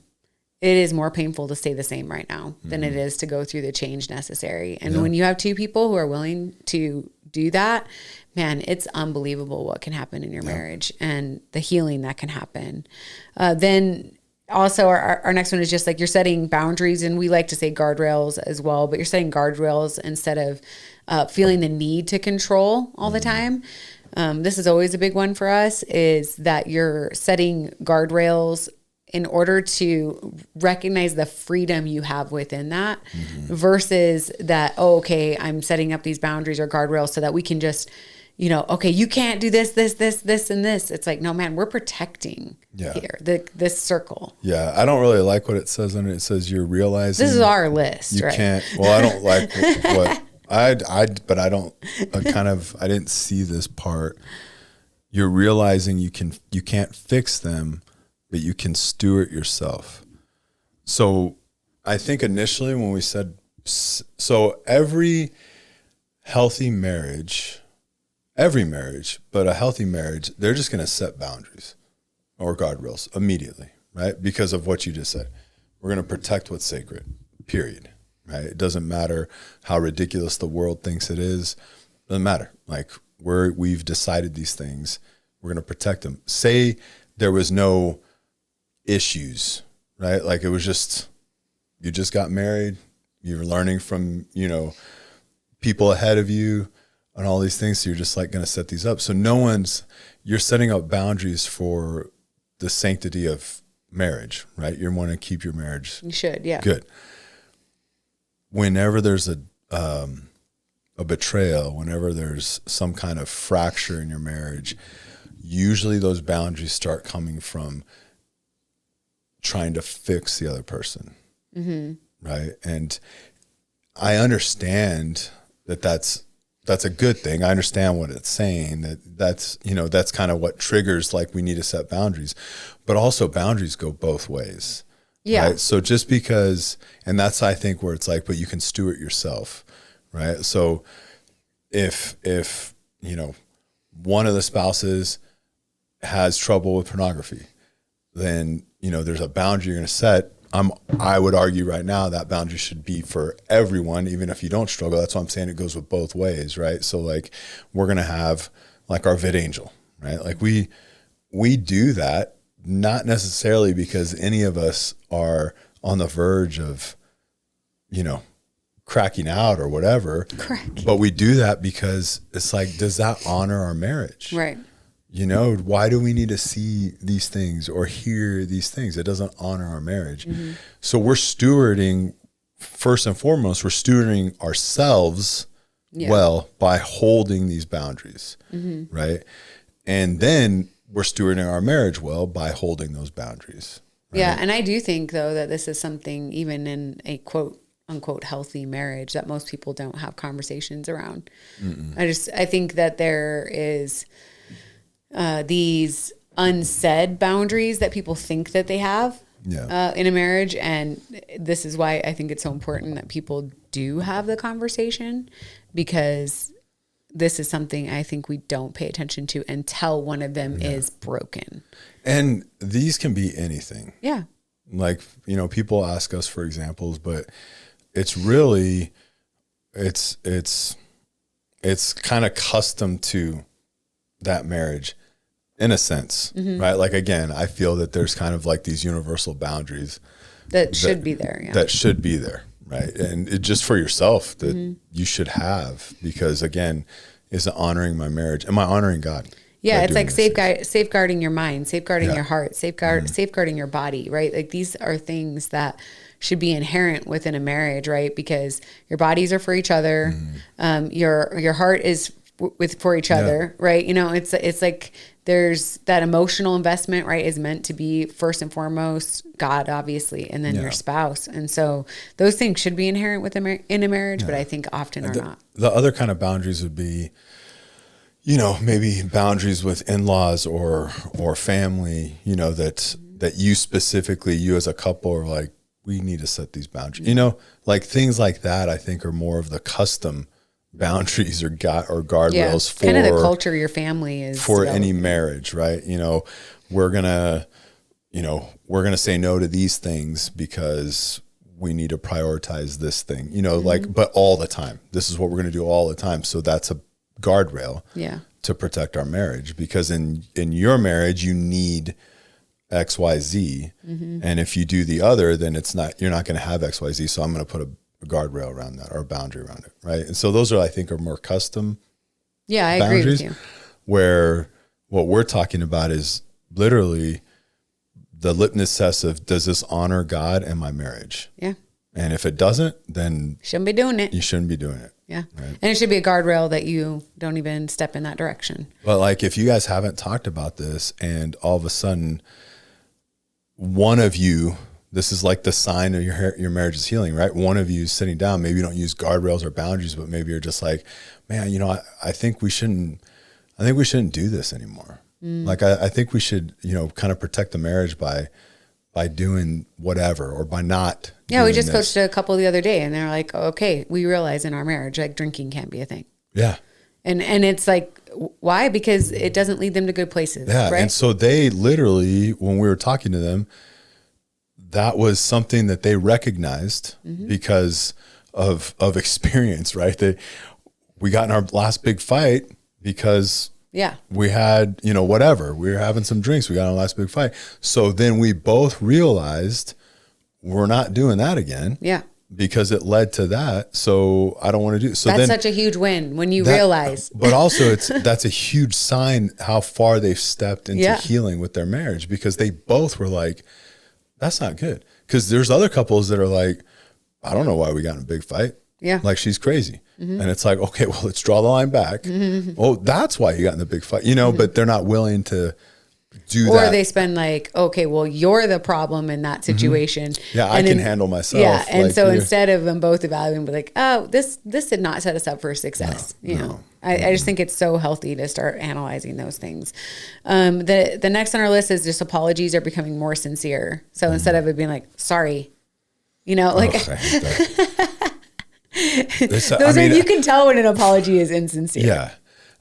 it is more painful to stay the same right now than it is to go through the change necessary. And when you have two people who are willing to do that, man, it's unbelievable what can happen in your marriage and the healing that can happen. Then Also, our next one is just like you're setting boundaries, and we like to say guardrails as well, but you're setting guardrails instead of feeling the need to control all the time. This is always a big one for us, is that you're setting guardrails in order to recognize the freedom you have within that versus that, oh, okay, I'm setting up these boundaries or guardrails so that we can just, okay, you can't do this, and this. It's like, no, man, we're protecting here, this circle. Yeah. I don't really like what it says under it. It says you're realizing. This is our list, you right? Can't, well, I don't like what but I don't I didn't see this part. You're realizing you can't fix them, but you can steward yourself. So I think initially when we said, so every marriage, but a healthy marriage, they're just going to set boundaries or guardrails immediately, right? Because of what you just said. We're going to protect what's sacred, period, right? It doesn't matter how ridiculous the world thinks it is. It doesn't matter. Like we've decided these things. We're going to protect them. Say there was no issues, right? Like it was just, you just got married. You were learning from, people ahead of you and all these things. So you're just like going to set these up. So you're setting up boundaries for the sanctity of marriage, right? You want to keep your marriage. You should. Yeah. Good. Whenever there's a betrayal, whenever there's some kind of fracture in your marriage, usually those boundaries start coming from trying to fix the other person. Right. And I understand that's a good thing. I understand what it's saying, that's kind of what triggers, like, we need to set boundaries, but also boundaries go both ways. Yeah. Right? So just because, and that's, I think, where it's like, but you can steward yourself. Right. So if one of the spouses has trouble with pornography, then, there's a boundary you're going to set. I would argue right now that boundary should be for everyone, even if you don't struggle. That's why I'm saying it goes with both ways, right? So like we're going to have like our vid angel, right? Like we do that, not necessarily because any of us are on the verge of, cracking out or whatever. Correct. But we do that because it's like, does that honor our marriage? Right. Why do we need to see these things or hear these things? It doesn't honor our marriage. So we're stewarding, first and foremost, we're stewarding ourselves well by holding these boundaries, right? And then we're stewarding our marriage well by holding those boundaries. Right? Yeah, and I do think, though, that this is something, even in a quote unquote healthy marriage, that most people don't have conversations around. I think that there is these unsaid boundaries that people think that they have in a marriage. And this is why I think it's so important that people do have the conversation, because this is something I think we don't pay attention to until one of them is broken. And these can be anything. Yeah. Like, people ask us for examples, but it's really, it's kind of custom to that marriage in a sense, right? Like, again, I feel that there's kind of like these universal boundaries that should be there. Yeah. That should be there. Right. And it just for yourself that you should have, because again, is it honoring my marriage? Am I honoring God? Yeah. It's like safeguarding your mind, safeguarding your heart, safeguarding your body, right? Like these are things that should be inherent within a marriage, right? Because your bodies are for each other. Your heart is for each other, right? It's like there's that emotional investment, right, is meant to be first and foremost God, obviously, and then your spouse. And so those things should be inherent in a marriage, but I think often are not. The other kind of boundaries would be, maybe boundaries with in-laws or family, that you specifically, you as a couple are like, we need to set these boundaries, like things like that, I think are more of the custom boundaries or guardrails for kind of the culture your family is for any marriage, right? We're gonna say no to these things because we need to prioritize this thing, but all the time, this is what we're gonna do all the time. So that's a guardrail to protect our marriage, because in your marriage, you need XYZ. And if you do the other, then you're not going to have XYZ. So I'm going to put a guardrail around that or a boundary around it. Right. And so those I think are more custom. Yeah, I agree with you. Where what we're talking about is literally the litmus test of, does this honor God and my marriage? Yeah. And if it doesn't, then shouldn't be doing it. You shouldn't be doing it. Yeah. Right? And it should be a guardrail that you don't even step in that direction. But like, if you guys haven't talked about this and all of a sudden one of you, this is like the sign of your marriage is healing, right? One of you is sitting down, maybe you don't use guardrails or boundaries, but maybe you're just like, man, I think we shouldn't do this anymore. Like, I think we should, kind of protect the marriage by doing whatever, or by not. Yeah. We just coached a couple the other day and they're like, okay, we realize in our marriage, like drinking can't be a thing. Yeah. And it's like, why? Because it doesn't lead them to good places. Yeah. Right? And so they literally, when we were talking to them, that was something that they recognized because of experience, right? We got in our last big fight because we had, whatever, we were having some drinks. We got in our last big fight. So then we both realized we're not doing that again. Yeah. Because it led to that. So I don't want to do it. So that's such a huge win when you realize. But also that's a huge sign how far they've stepped into healing with their marriage, because they both were like, that's not good. Because there's other couples that are like, I don't know why we got in a big fight. Yeah. Like, she's crazy. And it's like, okay, well, let's draw the line back. Oh, that's why you got in the big fight, but they're not willing to do that. Or they spend like, okay, well, you're the problem in that situation. Yeah, I can handle myself. Yeah. And so instead of them both evaluating, be like, oh, this did not set us up for success. I just think it's so healthy to start analyzing those things. The next on our list is just apologies are becoming more sincere. So instead of it being like, sorry, like, you can tell when an apology is insincere. Yeah.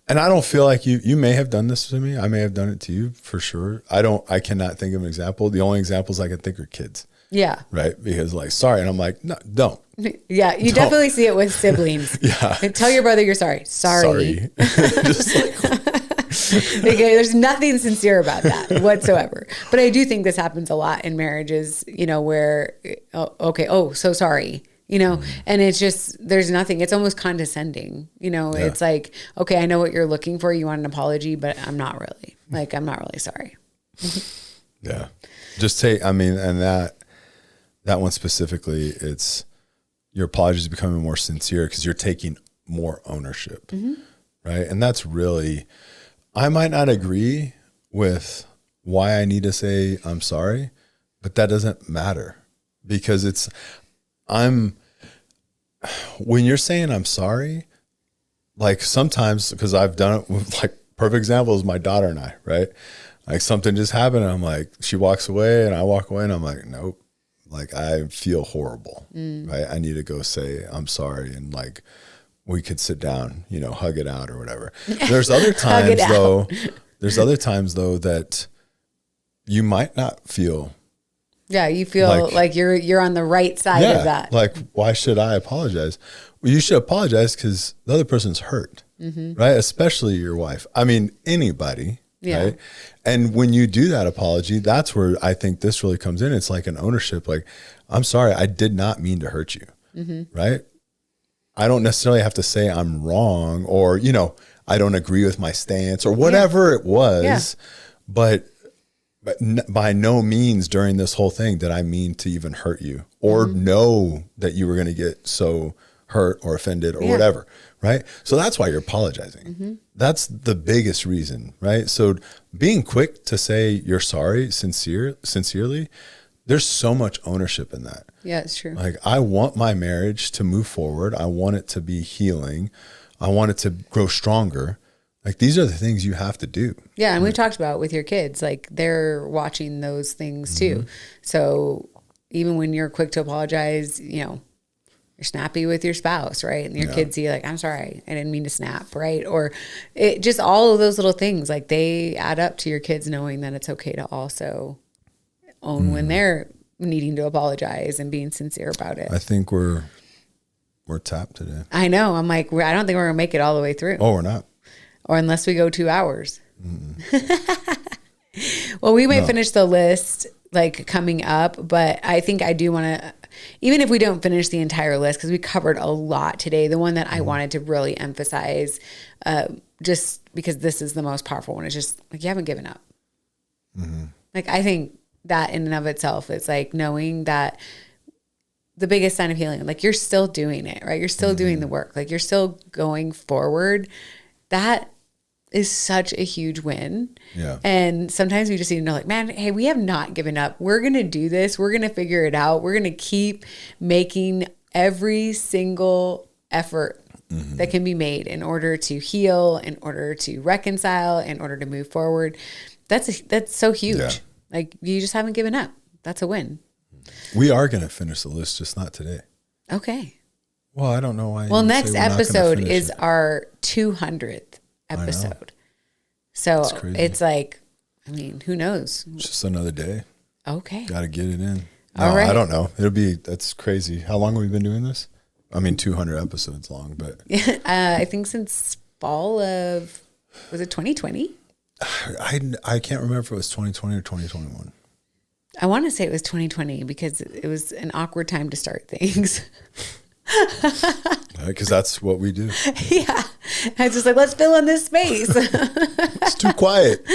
And I don't feel like you may have done this to me. I may have done it to you for sure. I cannot think of an example. The only examples I can think are kids. Yeah. Right. Because like, sorry. And I'm like, no, don't. Yeah. You definitely see it with siblings. Yeah. And tell your brother you're sorry. Sorry. Just like, okay, there's nothing sincere about that whatsoever. But I do think this happens a lot in marriages, where, so sorry. And it's just, there's nothing, it's almost condescending, it's like, okay, I know what you're looking for. You want an apology, but I'm not really sorry. Yeah. Just take, and that one specifically, it's your apology is becoming more sincere because you're taking more ownership. Right. And that's really, I might not agree with why I need to say I'm sorry, but that doesn't matter because when you're saying I'm sorry, like sometimes, because I've done it with, like, perfect example is my daughter and I, right? Like something just happened and I'm like, she walks away and I walk away and I'm like, nope, like I feel horrible, right? I need to go say I'm sorry, and like we could sit down, hug it out or whatever. There's other times though that you might not feel. Yeah, you feel like you're on the right side of that. Like, why should I apologize? Well, you should apologize because the other person's hurt, right? Especially your wife. Anybody, right? And when you do that apology, that's where I think this really comes in. It's like an ownership. Like, I'm sorry, I did not mean to hurt you, right? I don't necessarily have to say I'm wrong or, I don't agree with my stance or whatever it was, but by no means during this whole thing did I mean to even hurt you or know that you were going to get so hurt or offended or whatever, right? So that's why you're apologizing. That's the biggest reason, right? So being quick to say you're sorry, sincerely, there's so much ownership in that. Yeah, it's true. Like, I want my marriage to move forward. I want it to be healing. I want it to grow stronger. Like, these are the things you have to do. Yeah. And we've talked about with your kids, like they're watching those things too. So even when you're quick to apologize, you're snappy with your spouse, right? And your kids see like, I'm sorry, I didn't mean to snap, right? Or it just, all of those little things, like they add up to your kids knowing that it's okay to also own when they're needing to apologize and being sincere about it. I think we're tapped today. I know. I'm like, I don't think we're going to make it all the way through. Oh, we're not. Or unless we go 2 hours. Well, we might finish the list like coming up, but I think I do want to, even if we don't finish the entire list, because we covered a lot today, the one that I wanted to really emphasize, just because this is the most powerful one, is just like, you haven't given up. Like, I think that in and of itself is like knowing that the biggest sign of healing, like you're still doing it, right? You're still doing the work. Like you're still going forward. That is such a huge win. Yeah. And sometimes we just need to know, like, man, hey, we have not given up. We're going to do this. We're going to figure it out. We're going to keep making every single effort that can be made in order to heal, in order to reconcile, in order to move forward. That's so huge. Yeah. Like, you just haven't given up. That's a win. We are going to finish the list, just not today. Okay. Well, I don't know why. Well, next episode is our 200th episode. So it's like, I mean, who knows? Just another day. Okay. Got to get it in. No, All right. I don't know. That's crazy. How long have we been doing this? I mean, 200 episodes long, but. I think since fall of, was it 2020? I can't remember if it was 2020 or 2021. I want to say it was 2020 because it was an awkward time to start things. Because that's what we do. Yeah. I was just like, let's fill in this space. It's too quiet.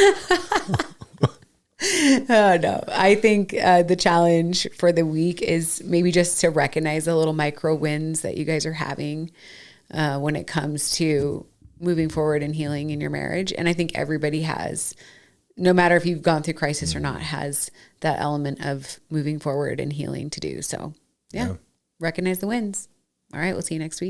Oh, no. I think the challenge for the week is maybe just to recognize the little micro wins that you guys are having when it comes to moving forward and healing in your marriage. And I think everybody has, no matter if you've gone through crisis or not, has that element of moving forward and healing to do. So, yeah. Recognize the wins. All right. We'll see you next week.